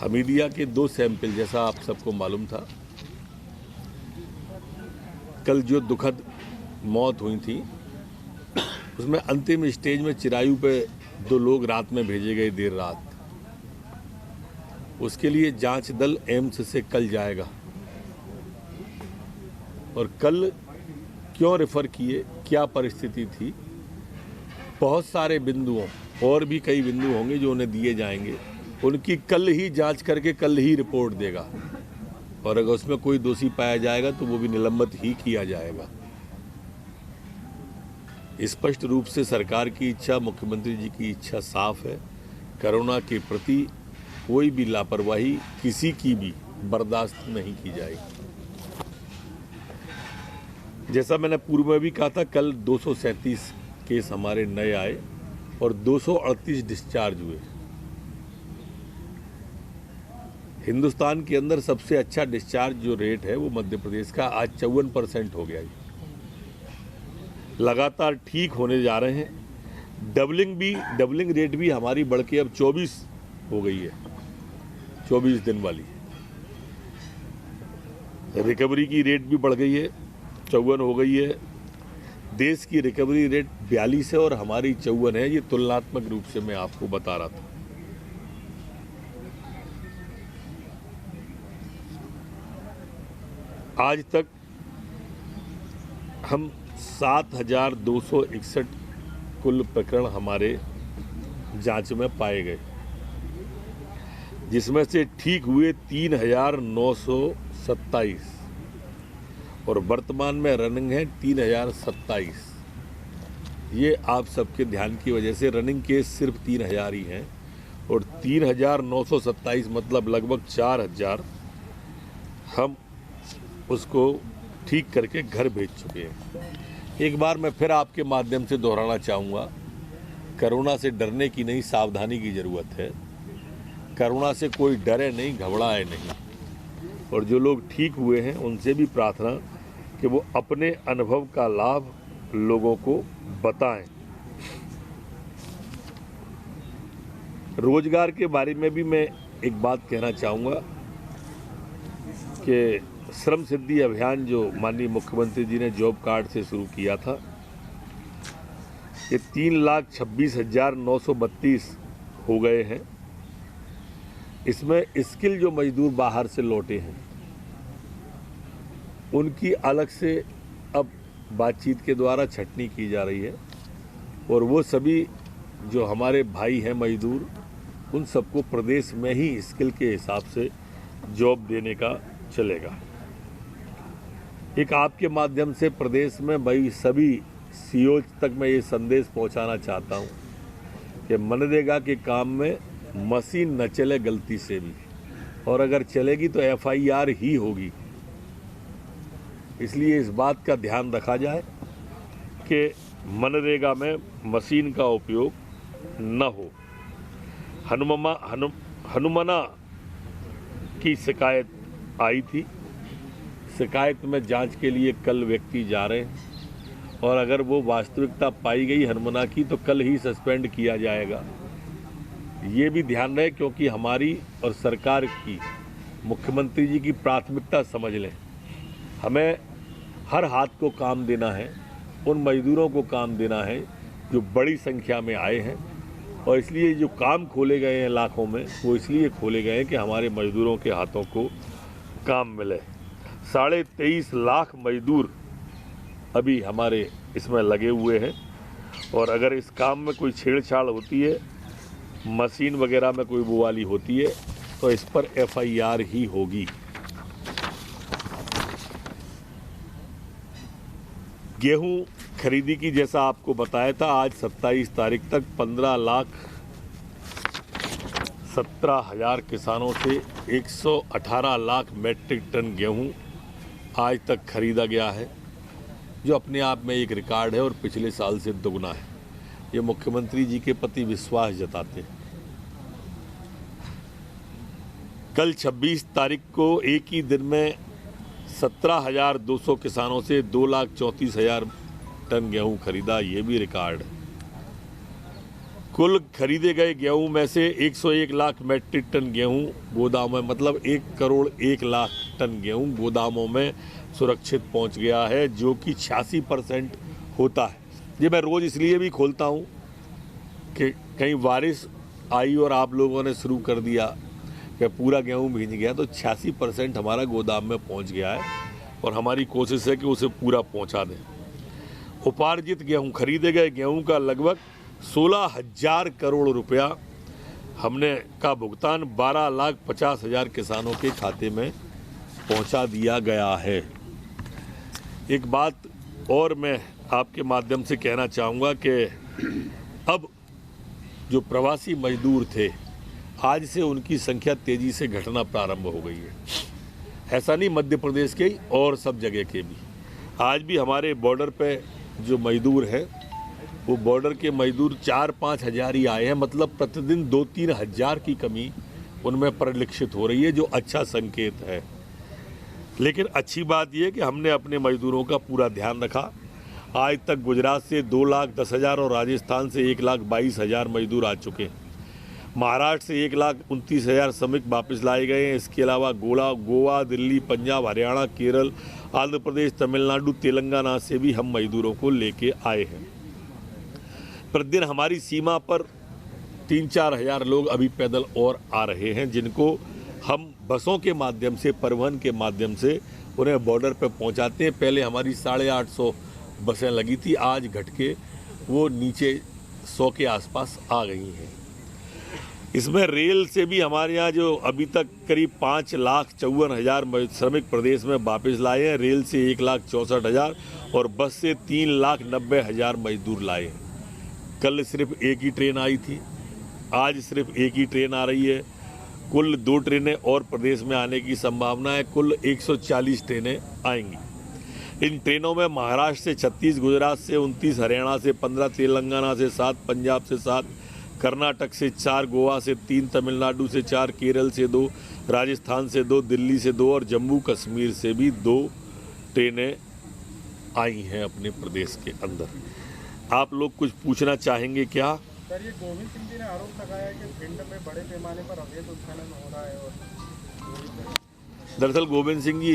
हमीदिया के 2 सैंपल, जैसा आप सबको मालूम था, कल जो दुखद मौत हुई थी उसमें अंतिम स्टेज में चिरायु पे 2 लोग रात में भेजे गए देर रात। उसके लिए जांच दल एम्स से कल जाएगा और कल क्यों रेफर किए, क्या परिस्थिति थी, बहुत सारे बिंदुओं और भी कई बिंदु होंगे जो उन्हें दिए जाएंगे। उनकी कल ही जांच करके कल ही रिपोर्ट देगा और अगर उसमें कोई दोषी पाया जाएगा तो वो भी निलंबित ही किया जाएगा। स्पष्ट रूप से सरकार की इच्छा, मुख्यमंत्री जी की इच्छा साफ है। कोरोना के प्रति कोई भी लापरवाही किसी की भी बर्दाश्त नहीं की जाएगी। जैसा मैंने पूर्व में भी कहा था, कल 237 केस हमारे नए आए और 238 डिस्चार्ज हुए। हिंदुस्तान के अंदर सबसे अच्छा डिस्चार्ज जो रेट है वो मध्य प्रदेश का आज 54% हो गया है। लगातार ठीक होने जा रहे हैं। डबलिंग रेट भी हमारी बढ़ के अब 24 हो गई है, 24 दिन वाली। रिकवरी की रेट भी बढ़ गई है, 54 हो गई है। देश की रिकवरी रेट 42 है और हमारी 54 है। ये तुलनात्मक रूप से मैं आपको बता रहा था। आज तक हम 7,261 कुल प्रकरण हमारे जांच में पाए गए, जिसमें से ठीक हुए 3,927 और वर्तमान में रनिंग है 3,027। ये आप सबके ध्यान की वजह से रनिंग केस सिर्फ 3,000 ही हैं और 3,927 मतलब लगभग 4,000 हम उसको ठीक करके घर भेज चुके हैं। एक बार मैं फिर आपके माध्यम से दोहराना चाहूँगा, कोरोना से डरने की नहीं, सावधानी की ज़रूरत है। कोरोना से कोई डरे नहीं, घबराए नहीं। और जो लोग ठीक हुए हैं उनसे भी प्रार्थना कि वो अपने अनुभव का लाभ लोगों को बताएं। रोजगार के बारे में भी मैं एक बात कहना चाहूँगा कि श्रम सिद्धि अभियान जो माननीय मुख्यमंत्री जी ने जॉब कार्ड से शुरू किया था, ये 3,26,932 हो गए हैं। इसमें स्किल जो मजदूर बाहर से लौटे हैं उनकी अलग से अब बातचीत के द्वारा छटनी की जा रही है और वो सभी जो हमारे भाई हैं मजदूर, उन सबको प्रदेश में ही स्किल के हिसाब से जॉब देने का चलेगा। एक आपके माध्यम से प्रदेश में भाई सभी सीओ तक मैं ये संदेश पहुंचाना चाहता हूं कि मनरेगा के काम में मशीन न चले गलती से भी, और अगर चलेगी तो FIR ही होगी। इसलिए इस बात का ध्यान रखा जाए कि मनरेगा में मशीन का उपयोग न हो। हनुमाना की शिकायत आई थी, शिकायत में जांच के लिए कल व्यक्ति जा रहे हैं और अगर वो वास्तविकता पाई गई हनुमाना की तो कल ही सस्पेंड किया जाएगा। ये भी ध्यान रहे, क्योंकि हमारी और सरकार की, मुख्यमंत्री जी की प्राथमिकता समझ लें। हमें हर हाथ को काम देना है, उन मजदूरों को काम देना है जो बड़ी संख्या में आए हैं, और इसलिए जो काम खोले गए हैं लाखों में, वो इसलिए खोले गए हैं कि हमारे मजदूरों के हाथों को काम मिले। 23.5 लाख मजदूर अभी हमारे इसमें लगे हुए हैं और अगर इस काम में कोई छेड़छाड़ होती है, मशीन वगैरह में कोई बुवाली होती है, तो इस पर FIR ही होगी। गेहूं खरीदी की जैसा आपको बताया था, आज 27 तारीख तक 15,17,000 किसानों से 118 लाख मैट्रिक टन गेहूं आज तक खरीदा गया है, जो अपने आप में एक रिकॉर्ड है और पिछले साल से दोगुना है। ये मुख्यमंत्री जी के प्रति विश्वास जताते हैं। कल 26 तारीख को एक ही दिन में 17,200 किसानों से 2,34,000 टन गेहूं खरीदा, ये भी रिकॉर्ड है। कुल खरीदे गए गेहूं में से 101 लाख मैट्रिक टन गेहूं गोदामों में, मतलब 1 करोड़ 1 लाख टन गेहूं गोदामों में सुरक्षित पहुंच गया है, जो कि 86% होता है। ये मैं रोज़ इसलिए भी खोलता हूं कि कहीं बारिश आई और आप लोगों ने शुरू कर दिया कि पूरा गेहूं भीग गया, तो 86% हमारा गोदाम में पहुंच गया है और हमारी कोशिश है कि उसे पूरा पहुंचा दें। उपार्जित गेहूं, खरीदे गए गेहूं का लगभग 16,000 करोड़ रुपया हमने का भुगतान 12,50,000 किसानों के खाते में पहुंचा दिया गया है। एक बात और मैं आपके माध्यम से कहना चाहूँगा कि अब जो प्रवासी मजदूर थे, आज से उनकी संख्या तेज़ी से घटना प्रारंभ हो गई है। ऐसा नहीं मध्य प्रदेश के और सब जगह के भी, आज भी हमारे बॉर्डर पे जो मजदूर हैं वो बॉर्डर के मजदूर 4-5 हज़ार ही आए हैं, मतलब प्रतिदिन 2-3 हज़ार की कमी उनमें परिलक्षित हो रही है, जो अच्छा संकेत है। लेकिन अच्छी बात यह है कि हमने अपने मजदूरों का पूरा ध्यान रखा। आज तक गुजरात से 2,10,000 और राजस्थान से 1,22,000 मजदूर आ चुके हैं। महाराष्ट्र से 1,29,000 श्रमिक वापस लाए गए हैं। इसके अलावा गोवा, दिल्ली, पंजाब, हरियाणा, केरल, आंध्र प्रदेश, तमिलनाडु, तेलंगाना से भी हम मजदूरों को लेके आए हैं। प्रतिदिन हमारी सीमा पर 3-4 हज़ार लोग अभी पैदल और आ रहे हैं, जिनको हम बसों के माध्यम से, परिवहन के माध्यम से उन्हें बॉर्डर पर पहुंचाते हैं। पहले हमारी 850 बसें लगी थी, आज घट के वो नीचे 100 के आसपास आ गई हैं। इसमें रेल से भी हमारे यहाँ जो अभी तक करीब 5,54,000 श्रमिक प्रदेश में वापस लाए हैं, रेल से 1,64,000 और बस से 3,90,000 मजदूर लाए हैं। कल सिर्फ एक ही ट्रेन आई थी, आज सिर्फ एक ही ट्रेन आ रही है। कुल 2 ट्रेनें और प्रदेश में आने की संभावना है, कुल 140 ट्रेनें आएंगी। इन ट्रेनों में महाराष्ट्र से 36, गुजरात से 29, हरियाणा से 15, तेलंगाना से 7, पंजाब से 7, कर्नाटक से 4, गोवा से 3, तमिलनाडु से 4, केरल से 2, राजस्थान से 2, दिल्ली से 2 और जम्मू कश्मीर से भी 2 ट्रेनें आई हैं अपने प्रदेश के अंदर। आप लोग कुछ पूछना चाहेंगे क्या? सर, ये गोविंद सिंह जी ने आरोप लगाया है कि भिंड में बड़े पैमाने पर अवैध उत्खनन हो रहा है। और दरअसल गोविंद सिंह जी